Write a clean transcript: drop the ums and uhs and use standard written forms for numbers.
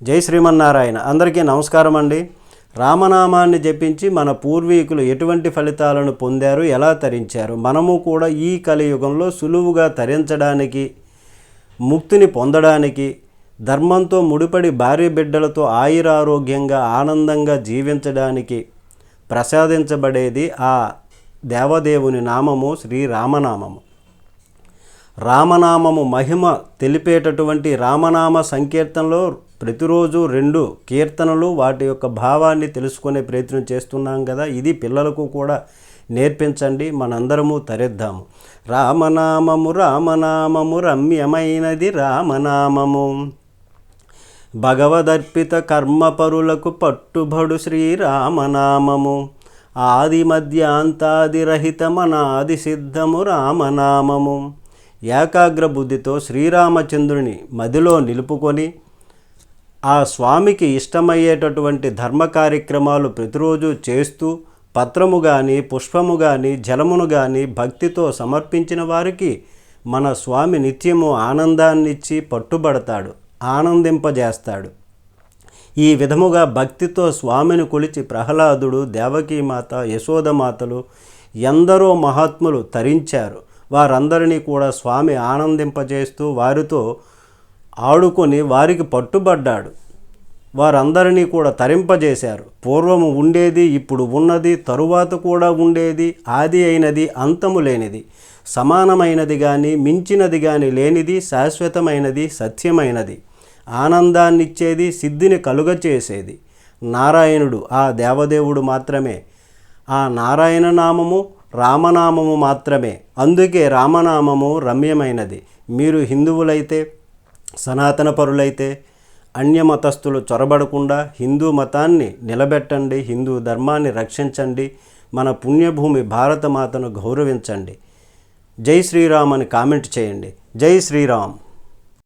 జై శ్రీమన్నారాయణ. అందరికీ నమస్కారం అండి. రామనామాన్ని జపించి మన పూర్వీకులు ఎటువంటి ఫలితాలను పొందారు, ఎలా తరించారు, మనము కూడా ఈ కలియుగంలో సులువుగా తరించడానికి, ముక్తిని పొందడానికి, ధర్మంతో ముడిపడి భార్య బిడ్డలతో ఆయురారోగ్యంగా ఆనందంగా జీవించడానికి ప్రసాదించబడేది ఆ దేవదేవుని నామము శ్రీరామనామము. రామనామము మహిమ తెలిపేటటువంటి రామనామ సంకీర్తనలో ప్రతిరోజు 2 కీర్తనలు వాటి యొక్క భావాన్ని తెలుసుకునే ప్రయత్నం చేస్తున్నాం కదా. ఇది పిల్లలకు కూడా నేర్పించండి, మనందరము తరిద్దాము. రామనామము రామనామము రమ్యమైనది రామనామము, భగవదర్పిత కర్మపరులకు పట్టుబడు శ్రీరామనామము, ఆది మధ్యాంతాదిరహితమనాది సిద్ధము రామనామము. ఏకాగ్ర బుద్ధితో శ్రీరామచంద్రుని మదిలో నిలుపుకొని ఆ స్వామికి ఇష్టమయ్యేటటువంటి ధర్మ కార్యక్రమాలు ప్రతిరోజు చేస్తూ పత్రము కానీ పుష్పము కానీ జలమును కానీ భక్తితో సమర్పించిన వారికి మన స్వామి నిత్యము ఆనందాన్నిచ్చి పట్టుబడతాడు, ఆనందింపజేస్తాడు. ఈ విధముగా భక్తితో స్వామిని కొలిచి ప్రహ్లాదుడు, దేవకీమాత, యశోదమాతలు ఎందరో మహాత్ములు తరించారు. వారందరినీ కూడా స్వామి ఆనందింపజేస్తూ వారితో ఆడుకొని వారికి పట్టుబడ్డాడు. వారందరినీ కూడా తరింపజేశారు. పూర్వము ఉండేది, ఇప్పుడు ఉన్నది, తరువాత కూడా ఉండేది, ఆది అయినది, అంతము లేనిది, సమానమైనది కానీ మించినది కానీ లేనిది, శాశ్వతమైనది, సత్యమైనది, ఆనందాన్నిచ్చేది, సిద్ధిని కలుగచేసేది నారాయణుడు, ఆ దేవదేవుడు మాత్రమే. ఆ నారాయణ నామము రామనామము మాత్రమే. అందుకే రామనామము రమ్యమైనది. మీరు హిందువులైతే, సనాతన పరులైతే అన్యమతస్థులు చొరబడకుండా హిందూ మతాన్ని నిలబెట్టండి, హిందూ ధర్మాన్ని రక్షించండి, మన పుణ్యభూమి భారతమాతను గౌరవించండి. జై శ్రీరామ్ అని కామెంట్ చేయండి. జై శ్రీరామ్.